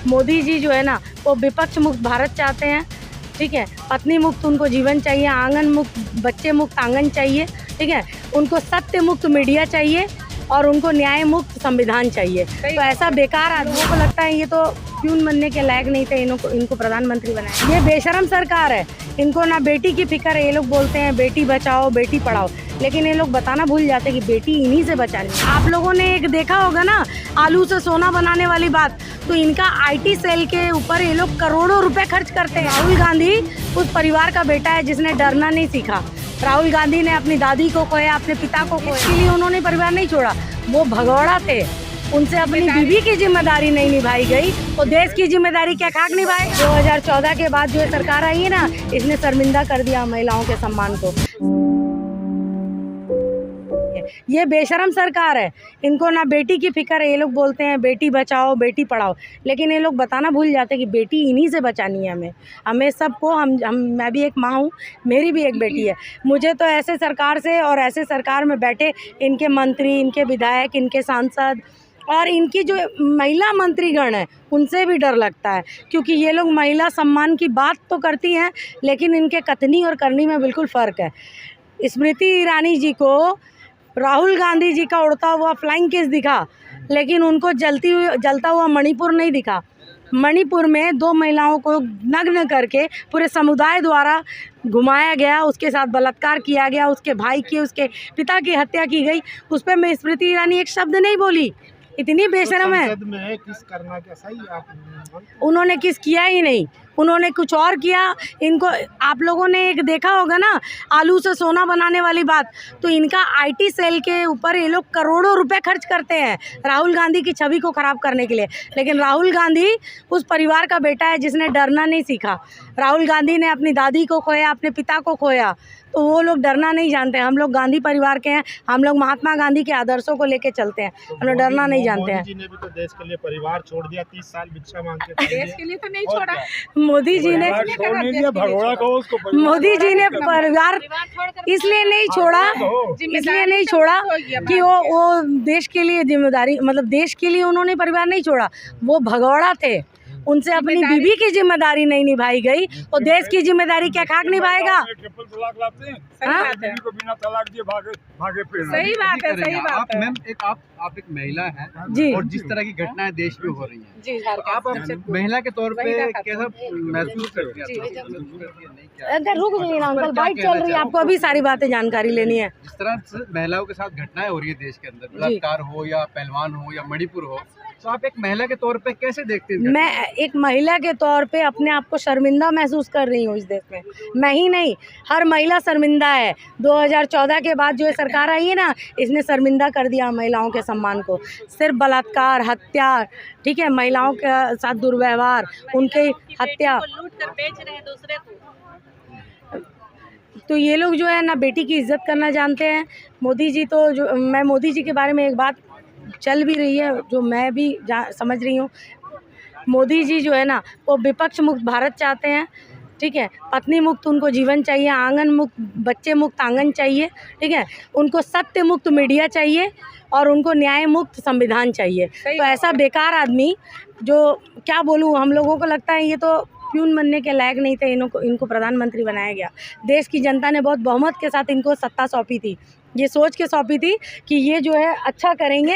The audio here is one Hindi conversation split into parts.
मोदी जी जो है ना वो विपक्ष मुक्त भारत चाहते हैं, ठीक है। पत्नी मुक्त उनको जीवन चाहिए, आंगन मुक्त, बच्चे मुक्त आंगन चाहिए, ठीक है। उनको सत्य मुक्त मीडिया चाहिए और उनको न्याय मुक्त संविधान चाहिए। तो ऐसा बेकार आदमियों को लगता है ये तो प्यून बनने के लायक नहीं थे, इनको प्रधानमंत्री बनाया। ये बेशरम सरकार है, इनको ना बेटी की फिक्र है। ये लोग बोलते हैं बेटी बचाओ बेटी पढ़ाओ, लेकिन ये लोग बताना भूल जाते हैं कि बेटी इन्हीं से बचानी है। आप लोगों ने एक देखा होगा ना आलू से सोना बनाने वाली बात, तो इनका आईटी सेल के ऊपर ये लोग करोड़ों रुपए खर्च करते हैं। राहुल गांधी उस परिवार का बेटा है जिसने डरना नहीं सीखा। राहुल गांधी ने अपनी दादी को खोया, अपने पिता को खोया, इसलिए उन्होंने परिवार नहीं छोड़ा। वो भगौड़ा थे, उनसे अपनी बीवी की जिम्मेदारी नहीं निभाई गई, तो देश की जिम्मेदारी क्या खाक निभाएगा। 2014 के बाद जो सरकार आई है ना, इसने शर्मिंदा कर दिया महिलाओं के सम्मान को। ये बेशरम सरकार है, इनको ना बेटी की फिक्र है। ये लोग बोलते हैं बेटी बचाओ बेटी पढ़ाओ, लेकिन ये लोग बताना भूल जाते हैं कि बेटी इन्हीं से बचानी है। हमें सबको, मैं भी एक माँ हूँ, मेरी भी एक बेटी है। मुझे तो ऐसे सरकार से और ऐसे सरकार में बैठे इनके मंत्री, इनके विधायक, इनके सांसद और इनकी जो महिला मंत्रीगण है उनसे भी डर लगता है, क्योंकि ये लोग महिला सम्मान की बात तो करती हैं, लेकिन इनके कथनी और करनी में बिल्कुल फ़र्क है। स्मृति ईरानी जी को राहुल गांधी जी का उड़ता हुआ फ्लाइंग किस दिखा, लेकिन उनको जलता हुआ मणिपुर नहीं दिखा। मणिपुर में 2 महिलाओं को नग्न करके पूरे समुदाय द्वारा घुमाया गया, उसके साथ बलात्कार किया गया, उसके भाई की, उसके पिता की हत्या की गई। उस पर मैं स्मृति ईरानी एक शब्द नहीं बोली, इतनी बेशरम है। में किस करना क्या सही उन्होंने किस किया ही नहीं, उन्होंने कुछ और किया। इनको आप लोगों ने एक देखा होगा ना आलू से सोना बनाने वाली बात, तो इनका आईटी सेल के ऊपर ये लोग करोड़ों रुपए खर्च करते हैं राहुल गांधी की छवि को खराब करने के लिए। लेकिन राहुल गांधी उस परिवार का बेटा है जिसने डरना नहीं सीखा। राहुल गांधी ने अपनी दादी को खोया, अपने पिता को खोया, तो वो लोग डरना नहीं जानते। हम लोग गांधी परिवार के हैं, हम लोग महात्मा गांधी के आदर्शों को लेके चलते हैं, हम लोग डरना नहीं जानते हैं। मोदी जी ने भी तो देश के लिए परिवार छोड़ दिया, 30 साल भिक्षा मांग के देश के लिए तो नहीं छोड़ा। मोदी जी ने परिवार इसलिए नहीं छोड़ा कि वो देश के लिए जिम्मेदारी, मतलब देश के लिए उन्होंने परिवार नहीं छोड़ा। वो भगौड़ा थे, उनसे अपनी बीवी की जिम्मेदारी नहीं निभाई गई, तो देश की जिम्मेदारी क्या खाक निभाएगा। ट्रिपल तलाक लाते हैं, सही को बिना तलाक दिए भागे फिर। सही बात है, सही बात है। मैम आप एक महिला हैं जी, और जिस तरह की घटनाएं देश में हो रही हैं, जी, आप महिला के तौर पे कैसा महसूस करती हैं? अगर रुक जाइए ना अंकल, बाइक चल रही है, आपको अभी सारी बातें जानकारी लेनी है। जिस तरह से महिलाओं के साथ घटनाएं हो रही है देश के अंदर, बलात्कार हो या पहलवान हो या मणिपुर हो, तो आप एक महिला के तौर पे कैसे देखते हैं? मैं एक महिला के तौर पे अपने आप को शर्मिंदा महसूस कर रही हूँ इस देश में। मैं ही नहीं, हर महिला शर्मिंदा है। 2014 के बाद जो सरकार आई है ना, इसने शर्मिंदा कर दिया महिलाओं के सम्मान को। सिर्फ बलात्कार, हत्या, ठीक है, महिलाओं के साथ दुर्व्यवहार, उनके हत्या, लूट कर बेच रहे हैं दूसरे को। तो ये लोग जो है ना बेटी की इज्जत करना जानते हैं। मोदी जी तो जो, मैं मोदी जी के बारे में एक बात चल भी रही है जो मैं भी समझ रही हूँ। मोदी जी जो है ना वो विपक्ष मुक्त भारत चाहते हैं, ठीक है। पत्नी मुक्त उनको जीवन चाहिए, आंगन मुक्त, बच्चे मुक्त आंगन चाहिए, ठीक है। उनको सत्य मुक्त मीडिया चाहिए और उनको न्याय मुक्त संविधान चाहिए। तो ऐसा बेकार आदमी, जो क्या बोलूँ, हम लोगों को लगता है ये तो प्यून बनने के लायक नहीं थे, इनको प्रधानमंत्री बनाया गया। देश की जनता ने बहुत बहुमत के साथ इनको सत्ता सौंपी थी, ये सोच के सौंपी थी कि ये जो है अच्छा करेंगे,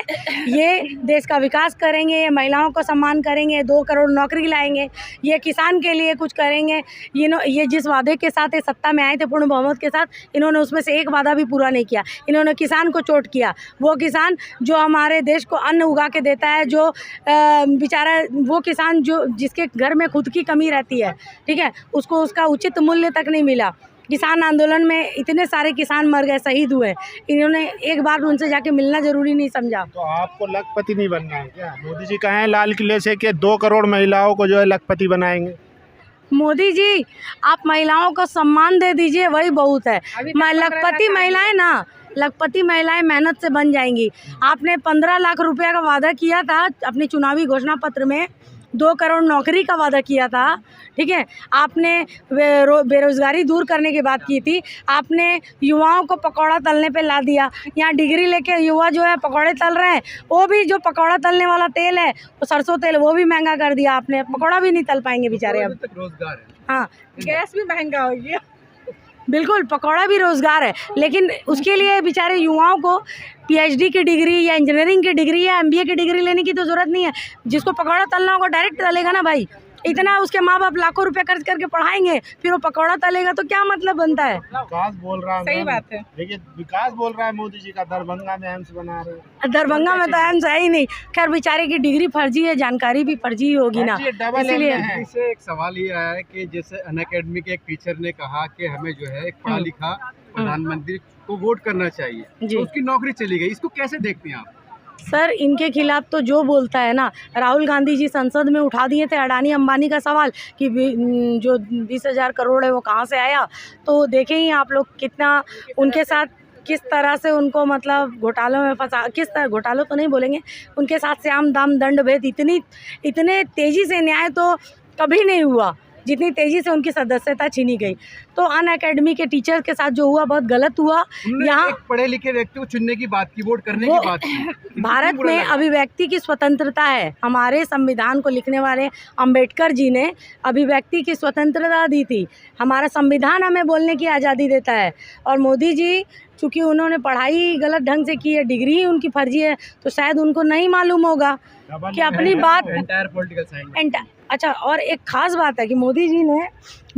ये देश का विकास करेंगे, ये महिलाओं को सम्मान करेंगे, 2 करोड़ नौकरी लाएंगे, ये किसान के लिए कुछ करेंगे। ये जिस वादे के साथ ये सत्ता में आए थे पूर्ण बहुमत के साथ, इन्होंने उसमें से एक वादा भी पूरा नहीं किया। इन्होंने किसान को चोट किया। वो किसान जो हमारे देश को अन्न उगा के देता है, जो बेचारा वो किसान जो जिसके घर में खुद की कमी रहती है, ठीक है, उसको उसका उचित मूल्य तक नहीं मिला। किसान आंदोलन में इतने सारे किसान मर गए, शहीद हुए, इन्होंने एक बार उनसे जाके मिलना जरूरी नहीं समझा। तो आपको लखपति नहीं बनना है क्या? मोदी जी कहे लाल किले से कि 2 करोड़ महिलाओं को जो है लखपति बनाएंगे। मोदी जी आप महिलाओं को सम्मान दे दीजिए, वही बहुत है। लखपति महिलाएं ना, लखपति महिलाएं मेहनत से बन जाएंगी। आपने 15 लाख रुपया का वादा किया था अपने चुनावी घोषणा पत्र में, 2 करोड़ नौकरी का वादा किया था, ठीक है। आपने बेरोज़गारी दूर करने की बात की थी, आपने युवाओं को पकौड़ा तलने पे ला दिया। यहाँ डिग्री लेके युवा जो है पकौड़े तल रहे हैं, वो भी जो पकौड़ा तलने वाला तेल है वो सरसों तेल, वो भी महंगा कर दिया आपने, पकौड़ा भी नहीं तल पाएंगे बेचारे अब। तक रोजगार है। हाँ गैस भी महंगा हो गया। बिल्कुल, पकौड़ा भी रोज़गार है, लेकिन उसके लिए बेचारे युवाओं को पीएचडी की डिग्री या इंजीनियरिंग की डिग्री या एमबीए की डिग्री लेने की तो ज़रूरत नहीं है। जिसको पकौड़ा तलना होगा डायरेक्ट तलेगा ना भाई। इतना उसके माँ बाप लाखों रुपए खर्च करके पढ़ाएंगे, फिर वो पकौड़ा तलेगा तो क्या मतलब बनता है। विकास बोल रहा है, सही बात है। देखिए विकास बोल रहा है मोदी जी का, दरभंगा में एम्स बना रहे हैं। दरभंगा में तो एम्स है ही नहीं। खैर बेचारे की डिग्री फर्जी है, जानकारी भी फर्जी ही होगी ना, इसीलिए। इससे एक सवाल ये आया है कि जैसे अनअकैडमी के एक टीचर ने कहा कि हमें जो है एक पढ़ा लिखा प्रधानमंत्री को वोट करना चाहिए, जी। तो उसकी नौकरी चली गई, इसको कैसे देखते हैं आप? सर इनके खिलाफ तो जो बोलता है ना, राहुल गांधी जी संसद में उठा दिए थे अडानी अंबानी का सवाल कि जो 20,000 करोड़ है वो कहाँ से आया। तो देखें ही आप लोग कितना उनके साथ किस तरह से उनको मतलब घोटालों में फंसा, किस तरह घोटालों तो नहीं बोलेंगे, उनके साथ श्याम दाम दंड भेद इतने तेज़ी से न्याय तो कभी नहीं हुआ जितनी तेज़ी से उनकी सदस्यता छीनी गई। तो अन अकेडमी के टीचर के साथ जो हुआ बहुत गलत हुआ। यहाँ एक पढ़े लिखे व्यक्ति को चुनने की बात की, वोट करने की बात की। भारत में अभिव्यक्ति की स्वतंत्रता है। हमारे संविधान को लिखने वाले अंबेडकर जी ने अभिव्यक्ति की स्वतंत्रता दी थी। हमारा संविधान हमें बोलने की आज़ादी देता है। और मोदी जी चूँकि उन्होंने पढ़ाई गलत ढंग से की है, डिग्री ही उनकी फर्जी है, तो शायद उनको नहीं मालूम होगा कि अपनी बात एंटायर पॉलिटिकल साइंस। अच्छा, और एक ख़ास बात है कि मोदी जी ने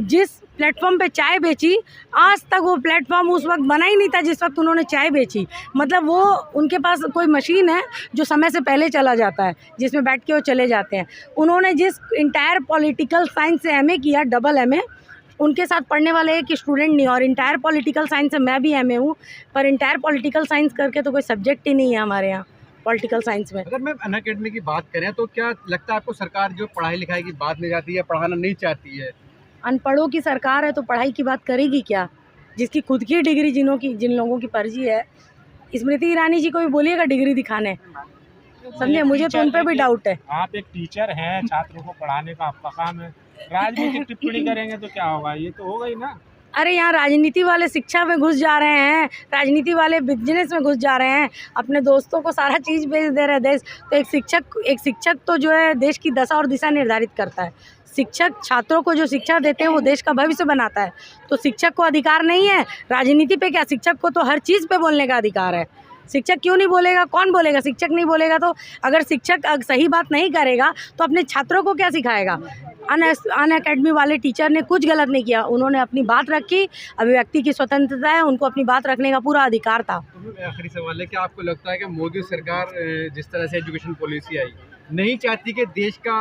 जिस प्लेटफॉर्म पे चाय बेची, आज तक वो प्लेटफॉर्म उस वक्त बना ही नहीं था जिस वक्त उन्होंने चाय बेची। मतलब वो उनके पास कोई मशीन है जो समय से पहले चला जाता है, जिसमें बैठ के वो चले जाते हैं। उन्होंने जिस इंटायर पॉलिटिकल साइंस से एमए किया, डबल एमए, उनके साथ पढ़ने वाले एक स्टूडेंट नहीं। और इंटायर पॉलिटिकल साइंस से मैं भी एमए हूँ, पर इंटायर पॉलिटिकल साइंस करके तो कोई सब्जेक्ट ही नहीं है हमारे यहाँ पॉलिटिकल साइंस में। अगर मैम अनअकैडमी की बात करें तो क्या लगता है आपको सरकार जो पढ़ाई लिखाई की बात नहीं जाती है, पढ़ाना नहीं चाहती है? अनपढ़ों की सरकार है तो पढ़ाई की बात करेगी क्या? जिसकी खुद की डिग्री जिन लोगों की फर्जी है, स्मृति ईरानी जी को भी बोलिएगा डिग्री दिखाने, समझे। मुझे तो उन पर भी डाउट है। आप एक टीचर हैं, छात्रों को पढ़ाने का आपका काम है, राजनीतिक टिप्पणी करेंगे तो क्या होगा? ये तो होगा ही ना। अरे यहाँ राजनीति वाले शिक्षा में घुस जा रहे हैं, राजनीति वाले बिजनेस में घुस जा रहे हैं, अपने दोस्तों को सारा चीज़ बेच दे रहे हैं देश। तो एक शिक्षक तो जो है देश की दशा और दिशा निर्धारित करता है। शिक्षक छात्रों को जो शिक्षा देते हैं वो देश का भविष्य बनाता है। तो शिक्षक को अधिकार नहीं है राजनीति पे क्या? शिक्षक को तो हर चीज़ पे बोलने का अधिकार है। शिक्षक क्यों नहीं बोलेगा? कौन बोलेगा? शिक्षक नहीं बोलेगा तो अगर शिक्षक सही बात नहीं करेगा तो अपने छात्रों को क्या सिखाएगा? अन अकेडमी वाले टीचर ने कुछ गलत नहीं किया, उन्होंने अपनी बात रखी। अभिव्यक्ति की स्वतंत्रता है, उनको अपनी बात रखने का पूरा अधिकार था। तो आखिरी सवाल है कि आपको लगता है कि मोदी सरकार जिस तरह से एजुकेशन पॉलिसी आई, नहीं चाहती कि देश का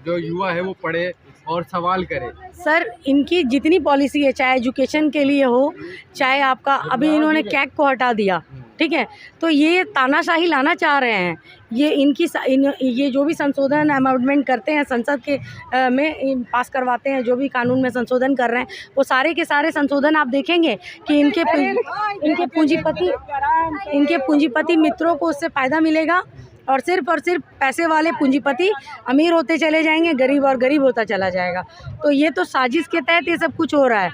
जो युवा है वो पढ़े और सवाल करे? सर इनकी जितनी पॉलिसी है, चाहे एजुकेशन के लिए हो, चाहे आपका अभी इन्होंने कैग को हटा दिया, ठीक है, तो ये तानाशाही लाना चाह रहे हैं। ये जो भी संशोधन अमेंडमेंट करते हैं संसद के में पास करवाते हैं, जो भी कानून में संशोधन कर रहे हैं, वो सारे के सारे संशोधन आप देखेंगे कि इनके पूंजीपति मित्रों को उससे फ़ायदा मिलेगा और सिर्फ पैसे वाले पूंजीपति अमीर होते चले जाएंगे, गरीब और गरीब होता चला जाएगा। तो ये तो साजिश के तहत ये सब कुछ हो रहा है।